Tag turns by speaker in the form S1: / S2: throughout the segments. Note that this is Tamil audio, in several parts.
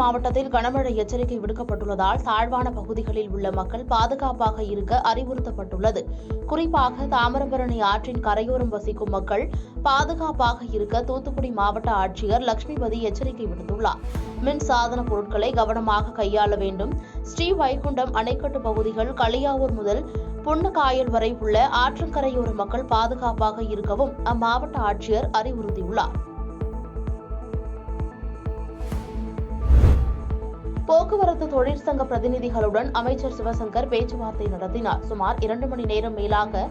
S1: மாவட்டத்தில் கனமழை எச்சரிக்கை விடுக்கப்பட்டுள்ளதால் தாழ்வான பகுதிகளில் உள்ள மக்கள் பாதுகாப்பாக இருக்க அறிவுறுத்தப்பட்டுள்ளது. குறிப்பாக தாமிரபரணி ஆற்றின் கரையோரம் வசிக்கும் மக்கள் பாதுகாப்பாக இருக்க தூத்துக்குடி மாவட்ட ஆட்சியர் லட்சுமிபதி எச்சரிக்கை விடுத்துள்ளார். மின் சாதன பொருட்களை கவனமாக கையாள வேண்டும். ஸ்ரீவைகுண்டம் அணைக்கட்டு பகுதிகள், களியாவூர் முதல் புன்னக்காயல் வரை உள்ள ஆற்றங்கரையோர மக்கள் பாதுகாப்பாக இருக்கவும் அம்மாவட்ட ஆட்சியர் அறிவுறுத்தியுள்ளார். போக்குவரத்து தொழிற்சங்க பிரதிநிதிகளுடன் அமைச்சர் சிவசங்கர் பேச்சுவார்த்தை நடத்தினார். சுமார் 2 மணி நேரம் மேலாக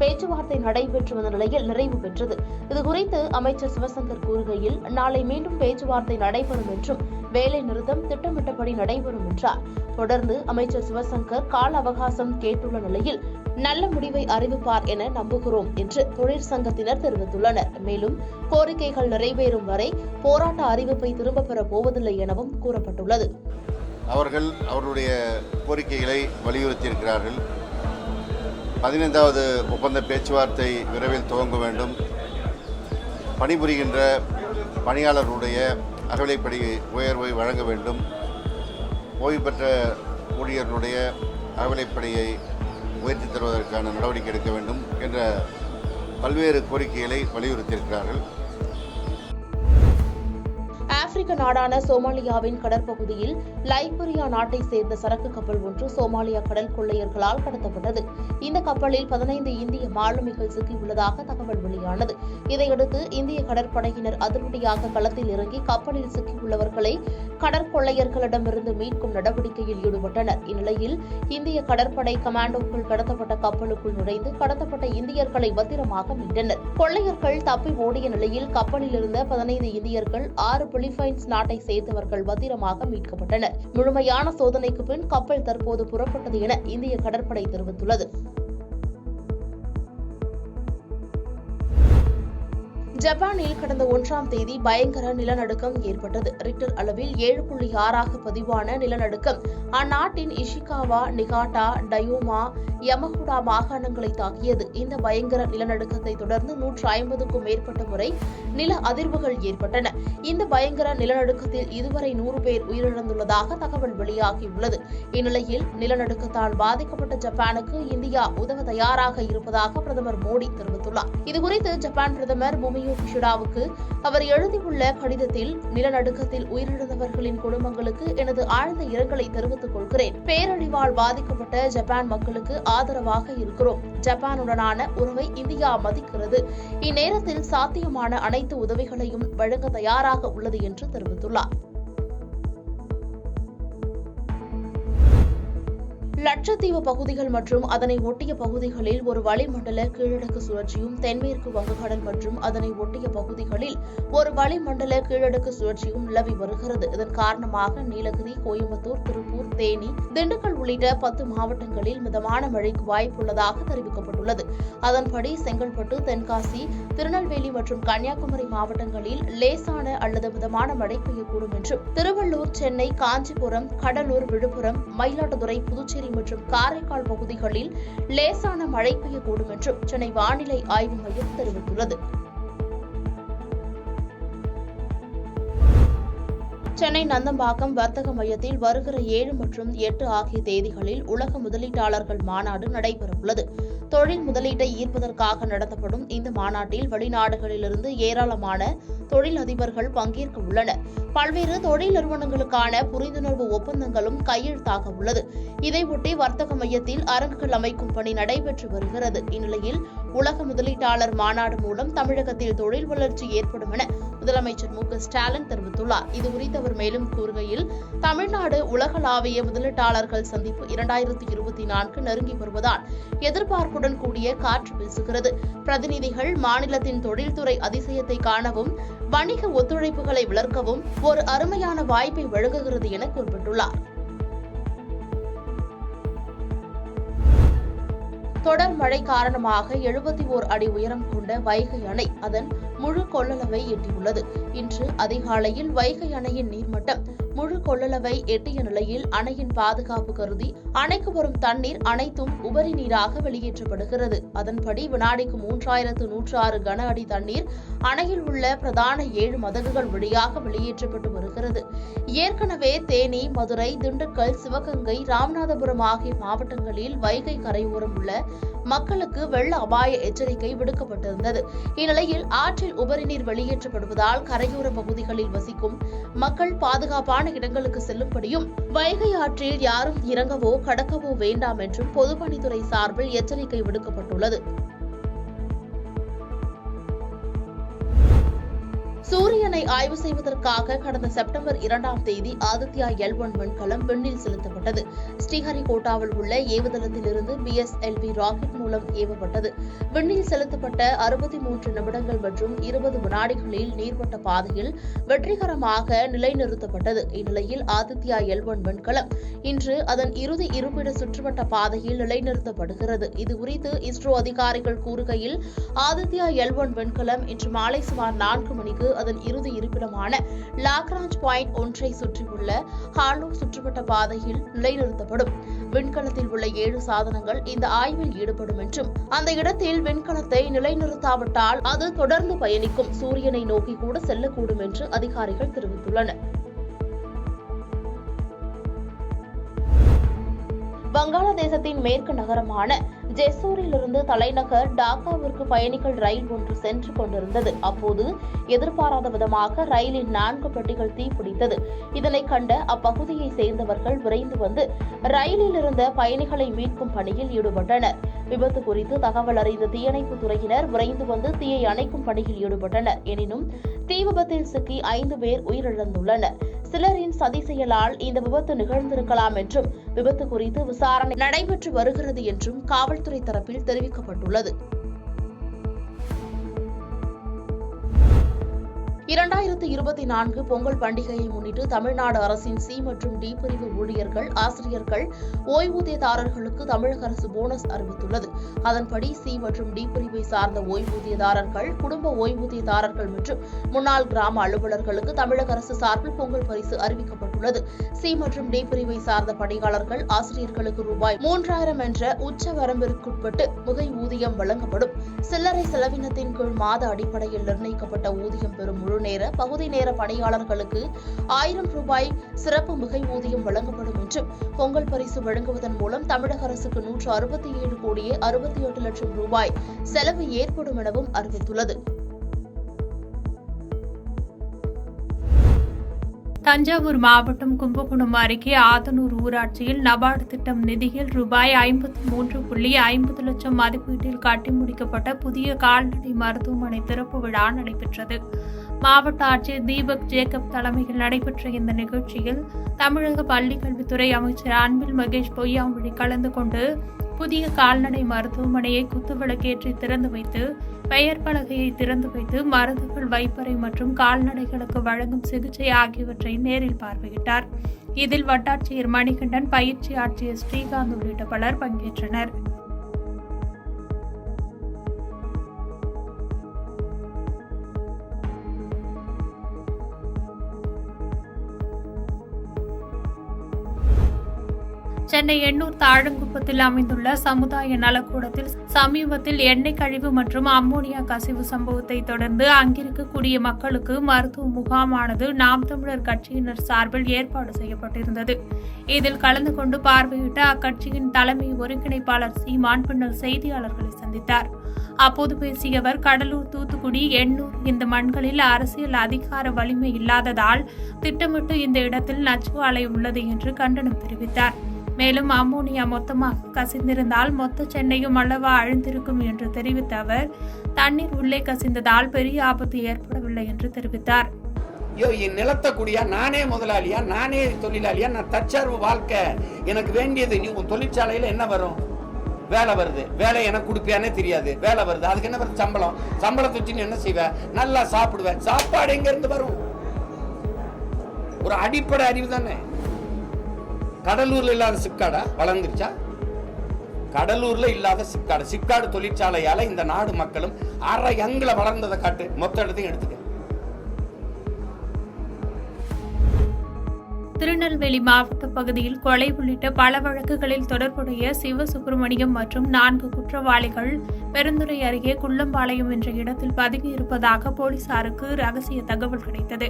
S1: பேச்சுவார்த்தை நடைபெற்று வந்த நிலையில் நிறைவு பெற்றது. இதுகுறித்து அமைச்சர் சிவசங்கர் கூறுகையில், நாளை மீண்டும் பேச்சுவார்த்தை நடைபெறும் என்றும் வேலை நிறுத்தம் திட்டமிட்டபடி நடைபெறும் என்றார். தொடர்ந்து அமைச்சர் சிவசங்கர் கால அவகாசம் கேட்டுள்ள நிலையில் நல்ல முடிவை அறிவிப்பார் என நம்புகிறோம் என்று தொழிற்சங்கத்தினர் தெரிவித்துள்ளனர். மேலும் கோரிக்கைகள் நிறைவேறும் வரை போராட்ட அறிவிப்பை திரும்பப் பெறப் போவதில்லை எனவும் கூறப்பட்டுள்ளது.
S2: அவர்கள் அவருடைய கோரிக்கைகளை வலியுறுத்தியிருக்கிறார்கள். 15வது ஒப்பந்த பேச்சுவார்த்தை விரைவில் துவங்க வேண்டும். பணிபுரிகின்ற பணியாளர்களுடைய அகவிலைப்படி உயர்வை வழங்க வேண்டும். ஓய்வு பெற்ற ஊழியர்களுடைய அகவிலைப்படியை உயர்த்தி தருவதற்கான நடவடிக்கை எடுக்க வேண்டும் என்ற பல்வேறு கோரிக்கைகளை வலியுறுத்தியிருக்கிறார்கள்.
S1: ஆப்பிரிக்க நாடான சோமாலியாவின் கடற்பகுதியில் லைபீரியா நாட்டை சேர்ந்த சரக்கு கப்பல் ஒன்று சோமாலியா கடல் கொள்ளையர்களால் கடத்தப்பட்டது. இந்த கப்பலில் 15 இந்திய மாலுமிகள் சிக்கியுள்ளதாக தகவல் வெளியானது. இதையடுத்து இந்திய கடற்படையினர் அதிரடியாக களத்தில் இறங்கி கப்பலில் சிக்கியுள்ளவர்களை கடற்கொள்ளையர்களிடமிருந்து மீட்கும் நடவடிக்கையில் ஈடுபட்டனர். இந்நிலையில் இந்திய கடற்படை கமாண்டோக்கள் கடத்தப்பட்ட கப்பலுக்குள் நுழைந்து கடத்தப்பட்ட இந்தியர்களை பத்திரமாக மீட்டனர். கொள்ளையர்கள் தப்பி ஓடிய நிலையில் கப்பலில் இருந்த 15 இந்தியர்கள் 6 பிலிப்பைன்ஸ் நாட்டை சேர்ந்தவர்கள் பத்திரமாக மீட்கப்பட்டனர். முழுமையான சோதனைக்கு பின் கப்பல் தற்போது புறப்பட்டது என இந்திய கடற்படை தெரிவித்துள்ளது. ஜப்பானில் கடந்த 1ஆம் தேதி பயங்கர நிலநடுக்கம் ஏற்பட்டது. ரிக்டர் அளவில் 7.6 பதிவான நிலநடுக்கம் அந்நாட்டின் இஷிகாவா, நிகாட்டா, டயோமா, யமகுடா மாகாணங்களை தாக்கியது. இந்த பயங்கர நிலநடுக்கத்தை தொடர்ந்து 150க்கும் மேற்பட்ட முறை நில அதிர்வுகள் ஏற்பட்டன. இந்த பயங்கர நிலநடுக்கத்தில் இதுவரை 100 பேர் உயிரிழந்துள்ளதாக தகவல் வெளியாகியுள்ளது. இந்நிலையில் நிலநடுக்கத்தால் பாதிக்கப்பட்ட ஜப்பானுக்கு இந்தியா உதவ தயாராக இருப்பதாக பிரதமர் மோடி தெரிவித்துள்ளார். இதுகுறித்து ஜப்பான் பிரதமர் பூமியோ கிஷிடாவுக்கு அவர் எழுதியுள்ள கடிதத்தில், நிலநடுக்கத்தில் உயிரிழந்தவர்களின் குடும்பங்களுக்கு எனது ஆழ்ந்த இரங்கலை தெரிவித்துக் கொள்கிறேன். பேரழிவால் பாதிக்கப்பட்ட ஜப்பான் மக்களுக்கு ஆதரவாக இருக்கிறோம். ஜப்பானுடனான உறவை இந்தியா மதிக்கிறது. இந்நேரத்தில் சாத்தியமான அனைத்து உதவிகளையும் வழங்க தயாராக உள்ளது என்று தெரிவித்துள்ளார். லட்சத்தீவு பகுதிகள் மற்றும் அதனை ஒட்டிய பகுதிகளில் ஒரு வளிமண்டல கீழடுக்கு சுழற்சியும், தென்மேற்கு வங்கக்கடல் மற்றும் அதனை ஒட்டிய பகுதிகளில் ஒரு வளிமண்டல கீழடுக்கு சுழற்சியும் நிலவி வருகிறது. இதன் காரணமாக நீலகிரி, கோயம்புத்தூர், திருப்பூர், தேனி, திண்டுக்கல் உள்ளிட்ட 10 மாவட்டங்களில் மிதமான மழைக்கு வாய்ப்புள்ளதாக தெரிவிக்கப்பட்டுள்ளது. அதன்படி செங்கல்பட்டு, தென்காசி, திருநெல்வேலி மற்றும் கன்னியாகுமரி மாவட்டங்களில் லேசான அல்லது மிதமான மழை பெய்யக்கூடும் என்றும், திருவள்ளூர், சென்னை, காஞ்சிபுரம், கடலூர், விழுப்புரம், மயிலாடுதுறை, புதுச்சேரி மற்றும் காரைக்கால் பகுதிகளில் லேசான மழை பெய்யக்கூடும் என்றும் சென்னை வானிலை ஆய்வு மையம் தெரிவித்துள்ளது. சென்னை நந்தம்பாக்கம் வர்த்தக மையத்தில் வருகிற 7 மற்றும் 8 ஆகிய தேதிகளில் உலக முதலீட்டாளர்கள் மாநாடு நடைபெறவுள்ளது. தொழில் முதலீட்டை ஈர்ப்பதற்காக நடத்தப்படும் இந்த மாநாட்டில் வெளிநாடுகளிலிருந்து ஏராளமான தொழில் அதிபர்கள் பங்கேற்க உள்ளனர். பல்வேறு தொழில் நிறுவனங்களுக்கான புரிந்துணர்வு ஒப்பந்தங்களும் கையெழுத்தாக உள்ளது. இதையொட்டி வர்த்தக மையத்தில் அரங்குகள் அமைக்கும் பணி நடைபெற்று வருகிறது. இந்நிலையில் உலக முதலீட்டாளர் மாநாடு மூலம் தமிழகத்தில் தொழில் வளர்ச்சி ஏற்படும் என முதலமைச்சர் மு.க.ஸ்டாலின் தெரிவித்துள்ளார். இதுகுறித்து அவர் மேலும் கூறுகையில், தமிழ்நாடு உலகளாவிய முதலீட்டாளர்கள் சந்திப்பு 2024 நெருங்கி வருவதால் எதிர்பார்ப்புடன் கூடிய காற்று வீசுகிறது. பிரதிநிதிகள் மாநிலத்தின் தொழில்துறை அதிசயத்தை காணவும், வணிக ஒத்துழைப்புகளை வளர்க்கவும் ஒரு அருமையான வாய்ப்பை வழங்குகிறது என குறிப்பிட்டுள்ளார். தொடர் மழை காரணமாக 71 அடி உயரம் கொண்ட வைகை அணை அதன் முழு கொள்ளளவை எட்டியுள்ளது. இன்று அதிகாலையில் வைகை அணையின் நீர்மட்டம் முழு கொள்ளளவை எட்டிய நிலையில் அணையின் பாதுகாப்பு கருதி அணைக்கு வரும் தண்ணீர் அனைத்தும் உபரி நீராக வெளியேற்றப்படுகிறது. அதன்படி வினாடிக்கு 3106 கன அடி தண்ணீர் அணையில் உள்ள பிரதான 7 மதகுகள் வழியாக வெளியேற்றப்பட்டு வருகிறது. ஏற்கனவே தேனி, மதுரை, திண்டுக்கல், சிவகங்கை, ராமநாதபுரம் ஆகிய மாவட்டங்களில் வைகை கரையோரம் உள்ள மக்களுக்கு வெள்ள அபாய எச்சரிக்கை விடுக்கப்பட்டிருந்தது. இந்நிலையில் ஆற்றில் உபரி நீர் வெளியேற்றப்படுவதால் கரையோர பகுதிகளில் வசிக்கும் மக்கள் பாதுகாப்பான இடங்களுக்கு செல்லும்படியும் வைகை ஆற்றில் யாரும் இறங்கவோ கடக்கவோ வேண்டாம் என்றும் பொதுப்பணித்துறை சார்பில் எச்சரிக்கை விடுக்கப்பட்டுள்ளது. சூரியனை ஆய்வு செய்வதற்காக கடந்த செப்டம்பர் 2ஆம் தேதி ஆதித்யா L1 விண்கலம் விண்ணில் செலுத்தப்பட்டது. ஸ்ரீஹரிகோட்டாவில் உள்ள ஏவுதளத்திலிருந்து BSLV ராக்கெட் மூலம் ஏவப்பட்டது. விண்ணில் செலுத்தப்பட்ட 63 நிமிடங்கள் மற்றும் 20 வினாடிகளில் நீர்மட்ட பாதையில் வெற்றிகரமாக நிலைநிறுத்தப்பட்டது. இந்நிலையில் ஆதித்யா L1 விண்கலம் இன்று அதன் இறுதி இருப்பிட சுற்றுவட்ட பாதையில் நிலைநிறுத்தப்படுகிறது. இதுகுறித்து இஸ்ரோ அதிகாரிகள் கூறுகையில், ஆதித்யா L1 விண்கலம் இன்று மாலை சுமார் 4 மணிக்கு அதன் இறுதி இருப்பிடமான லாக்ராஞ்ச் பாயிண்ட் 1ஐ சுற்றியுள்ள ஹாலோ சுற்றுவட்ட பாதையில் நிலைநிறுத்தப்படும். விண்கலத்தில் உள்ள 7 சாதனங்கள் இந்த ஆய்வில் ஈடுபடும் என்றும் அந்த இடத்தில் விண்கலத்தை நிலைநிறுத்தாவிட்டால் அது தொடர்ந்து பயணிக்கும், சூரியனை நோக்கி கூட செல்லக்கூடும் என்று அதிகாரிகள் தெரிவித்துள்ளனர். வங்காளதேசத்தின் மேற்கு நகரமான ஜெசூரிலிருந்து தலைநகர் டாக்காவிற்கு பயணிகள் ரயில் ஒன்று சென்று கொண்டிருந்தது. அப்போது எதிர்பாராத விதமாக ரயிலின் 4 பெட்டிகள் தீப்பிடித்தது. இதனை கண்ட அப்பகுதியை சேர்ந்தவர்கள் விரைந்து வந்து ரயிலில் இருந்த பயணிகளை மீட்கும் பணியில் ஈடுபட்டனர். விபத்து குறித்து தகவல் அறிந்த தீயணைப்பு துறையினர் விரைந்து வந்து தீயை அணைக்கும் பணியில் ஈடுபட்டனர். எனினும் தீ விபத்தில் சிக்கி 5 பேர் உயிரிழந்துள்ளனர். சிலரின் சதி செயலால் இந்த விபத்து நிகழ்ந்திருக்கலாம் என்றும் விபத்து குறித்து விசாரணை நடைபெற்று வருகிறது என்றும் காவல்துறை தரப்பில் தெரிவிக்கப்பட்டுள்ளது. 2024 பொங்கல் பண்டிகையை முன்னிட்டு தமிழ்நாடு அரசின் C மற்றும் D பிரிவு ஊழியர்கள், ஆசிரியர்கள், ஓய்வூதியதாரர்களுக்கு தமிழக அரசு போனஸ் அறிவித்துள்ளது. அதன்படி C மற்றும் D பிரிவை சார்ந்த ஓய்வூதியதாரர்கள், குடும்ப ஓய்வூதியதாரர்கள் மற்றும் முன்னாள் கிராம அலுவலர்களுக்கு தமிழக அரசு சார்பில் பொங்கல் பரிசு அறிவிக்கப்பட்டுள்ளது. C மற்றும் D பிரிவை சார்ந்த பணியாளர்கள், ஆசிரியர்களுக்கு ரூபாய் 3000 என்ற உச்ச வரம்பிற்குட்பட்டு மிகை ஊதியம் வழங்கப்படும். சில்லறை செலவினத்தின் கீழ் மாத அடிப்படையில் நிர்ணயிக்கப்பட்ட ஊதியம் பெறும் முழு நேர, பகுதி நேர பணியாளர்களுக்கு 1000 ரூபாய் சிறப்பு மிகை ஊதியம் வழங்கப்படும் என்றும், பொங்கல் பரிசு வழங்குவதன் மூலம் தமிழக அரசுக்கு 167 கோடியே 68 லட்சம் ரூபாய் செலவு ஏற்படும் எனவும் அறிவித்துள்ளது.
S3: தஞ்சாவூர் மாவட்டம் கும்பகோணம் அருகே ஆதனூர் ஊராட்சியில் நபார்டு திட்டம் நிதியில் ரூபாய் 53.50 லட்சம் மதிப்பீட்டில் கட்டி முடிக்கப்பட்ட புதிய கால்நடை மருத்துவமனை திறப்பு விழா நடைபெற்றது. மாவட்ட ஆட்சியர் தீபக் ஜேக்கப் தலைமையில் நடைபெற்ற இந்த நிகழ்ச்சியில் தமிழக பள்ளிக்கல்வித்துறை அமைச்சர் அன்பில் மகேஷ் பொய்யாமொழி கலந்து கொண்டு புதிய கால்நடை மருத்துவமனையை குத்துவிளக்கேற்றி திறந்து வைத்து, பெயர் பலகையை திறந்து வைத்து, மருந்துகள், வைப்பறை மற்றும் கால்நடைகளுக்கு வழங்கும் சிகிச்சை ஆகியவற்றை நேரில் பார்வையிட்டார். இதில் வட்டாட்சியர் மணிகண்டன், பயிற்சி ஆட்சியர் ஸ்ரீகாந்த் உள்ளிட்ட பலர் பங்கேற்றனர். சென்னை எண்ணூர் தாழங்குப்பத்தில் அமைந்துள்ள சமுதாய நலக்கூடத்தில் சமீபத்தில் எண்ணெய் கழிவு மற்றும் அம்மோனியா கசிவு சம்பவத்தை தொடர்ந்து அங்கிருக்கக்கூடிய மக்களுக்கு மருத்துவ முகாமானது நாம் தமிழர் கட்சியினர் சார்பில் ஏற்பாடு செய்யப்பட்டிருந்தது. இதில் கலந்து கொண்டு பார்வையிட்ட அக்கட்சியின் தலைமை ஒருங்கிணைப்பாளர் சீமான் பின்னர் செய்தியாளர்களை சந்தித்தார். அப்போது பேசிய அவர், கடலூர், தூத்துக்குடி, எண்ணூர் இந்த மண்களில் அரசியல் அதிகார வலிமை இல்லாததால் திட்டமிட்டு இந்த இடத்தில் நச்சு ஆலை உள்ளது என்று கண்டனம் தெரிவித்தார். மேலும் அம்மோனியா மொத்தமாக கசிந்திருந்தால் மொத்த சென்னையும் அல்லவா அழிந்திருக்கும் என்று தெரிவித்த அவர், தண்ணீர் உள்ளே கசிந்ததால் பெரிய ஆபத்து ஏற்படவில்லை என்று தெரிவித்தார்.
S4: என் நிலத்தை கூடியா, நானே முதலாளியா, நானே தொழிலாளியா, நான் தற்சார்பு வாழ்க்கை எனக்கு வேண்டியது. நீ உன் தொழிற்சாலையில என்ன வரும்? வேலை வருது, வேலை எனக்கு கொடுப்பியானே தெரியாது, வேலை வருது, அதுக்கு என்ன வருது? சம்பளம். சம்பளத்தை வச்சு நீ என்ன செய்வ? நல்லா சாப்பிடுவேன். சாப்பாடு எங்க இருந்து வரும்? ஒரு அடிப்படை அறிவு தானே. கடலூர்ல இல்லாத சிப்காடா வளர்ந்துருச்சா? கடலூர்ல இல்லாத சிப்காடு தொழிற்சாலையால இந்த நாடு மக்களும் அரை அங்குல வளர்ந்ததை காட்டு, மொத்த இடத்தையும் எடுத்துக்க.
S3: திருநெல்வேலி மாவட்ட பகுதியில் கொலை உள்ளிட்ட பல வழக்குகளில் தொடர்புடைய சிவசுப்பிரமணியம் மற்றும் 4 குற்றவாளிகள் பெருந்துறை அருகே குள்ளம்பாளையம் என்ற இடத்தில் பதுங்கியிருப்பதாக போலீசாருக்கு ரகசிய தகவல் கிடைத்தது.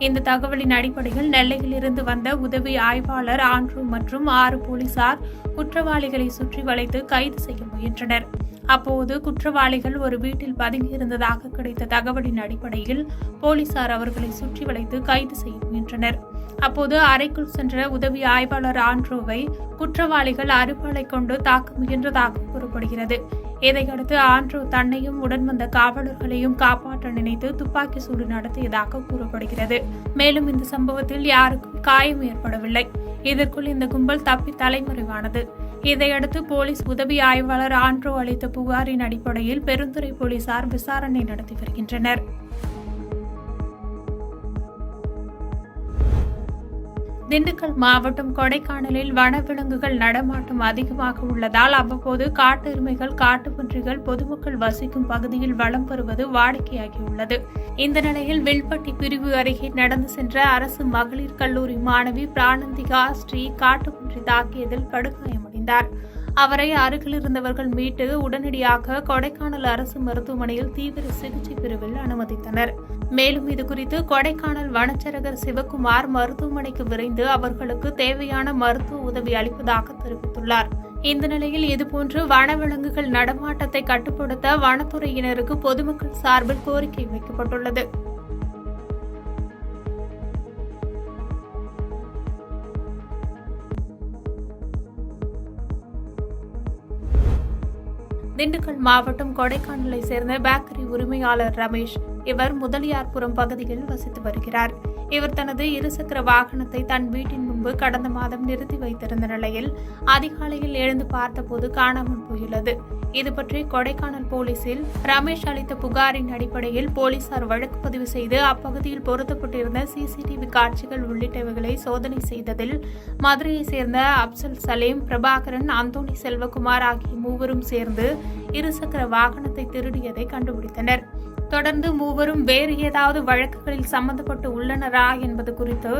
S3: இந்த தகவலின் அடிப்படையில் நெல்லையிலிருந்து வந்த உதவி ஆய்வாளர் ஆண்ட்ரூ மற்றும் 6 போலீசார் குற்றவாளிகளை சுற்றி வளைத்து கைது செய்ய முயன்றனர். அப்போது குற்றவாளிகள் ஒரு வீட்டில் பதுங்கியிருந்ததாக கிடைத்த தகவலின் அடிப்படையில் போலீசார் அவர்களை சுற்றி வளைத்து கைது செய்ய முயன்றனர். அப்போது அறைக்குள் சென்ற உதவி ஆய்வாளர் ஆண்ட்ரூவை குற்றவாளிகள் அருவாளை கொண்டு தாக்க முயன்றதாக கூறப்படுகிறது. இதையடுத்து ஆண்ட்ரூ தன்னையும் உடன் வந்த காவலர்களையும் காப்பாற்ற நினைத்து துப்பாக்கி சூடு நடத்தியதாக கூறப்படுகிறது. மேலும் இந்த சம்பவத்தில் யாருக்கும் காயம் ஏற்படவில்லை. இதற்குள் இந்த கும்பல் தப்பி தலைமறைவானது. இதையடுத்து போலீஸ் உதவி ஆய்வாளர் ஆண்ட்ரூ அளித்த புகாரின் அடிப்படையில் பெருந்துறை போலீசார் விசாரணை நடத்தி வருகின்றனர். திண்டுக்கல் மாவட்டம் கொடைக்கானலில் வனவிலங்குகள் நடமாட்டம் அதிகமாக உள்ளதால் அவ்வப்போது காட்டு எருமைகள், காட்டுப்பன்றிகள் பொதுமக்கள் வசிக்கும் பகுதியில் வலம் வருவது வாடிக்கையாகியுள்ளது. இந்த நிலையில் வில்பட்டி பிரிவு அருகே நடந்து சென்ற அரசு மகளிர் கல்லூரி மாணவி பிராணந்திகா ஸ்ரீ காட்டுப்பன்றி தாக்கியதில் படுகாயமடைந்தார். அவரை அருகில் இருந்தவர்கள் மீட்டு உடனடியாக கொடைக்கானல் அரசு மருத்துவமனையில் தீவிர சிகிச்சை பிரிவில் அனுமதித்தனர். மேலும் இதுகுறித்து கொடைக்கானல் வனச்சரகர் சிவக்குமார் மருத்துவமனைக்கு விரைந்து அவர்களுக்கு தேவையான மருத்துவ உதவி அளிப்பதாக தெரிவித்துள்ளார். இந்த நிலையில் இதுபோன்று வனவிலங்குகள் நடமாட்டத்தை கட்டுப்படுத்த வனத்துறையினருக்கு பொதுமக்கள் சார்பில் கோரிக்கை வைக்கப்பட்டுள்ளது. திண்டுக்கல் மாவட்டம் கொடைக்கானலை சேர்ந்த பேக்கரி உரிமையாளர் ரமேஷ். இவர் முதலியார்புரம் பகுதியில் வசித்து வருகிறார். இவர் தனது இருசக்கர வாகனத்தை தன் வீட்டின் முன்பு கடந்த மாதம் நிறுத்தி வைத்திருந்த நிலையில் அதிகாலையில் எழுந்து பார்த்தபோது காணாமல் போயுள்ளது. இதுபற்றி கொடைக்கானல் போலீசில் ரமேஷ் அளித்த புகாரின் அடிப்படையில் போலீசார் வழக்கு பதிவு செய்து அப்பகுதியில் பொருத்தப்பட்டிருந்த சிசிடிவி காட்சிகள் உள்ளிட்டவைகளை சோதனை செய்ததில் மதுரையை சேர்ந்த அப்சல் சலீம், பிரபாகரன், அந்தோணி செல்வகுமார் ஆகிய மூவரும் சேர்ந்து இருசக்கர வாகனத்தை திருடியதை கண்டுபிடித்தனர். தொடர்ந்து மூவரும் வேறு ஏதாவது வழக்குகளில் சம்பந்தப்பட்டு உள்ளனரா என்பது குறித்து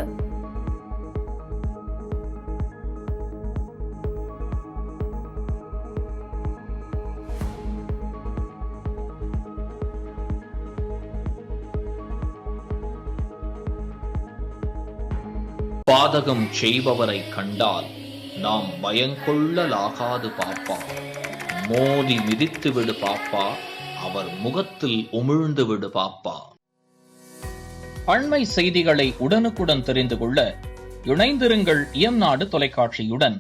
S5: பாதகம் செய்பவரை கண்டால் நாம் பயங்கொள்ளலாகாது பாப்பா. மோதி மிதித்து விடு பாப்பா, அவர் முகத்தில் உமிழ்ந்து விடு பாப்பா. அண்மை செய்திகளை உடனுக்குடன் தெரிந்து கொள்ள இணைந்திருங்கள் இயம்நாடு தொலைக்காட்சியுடன்.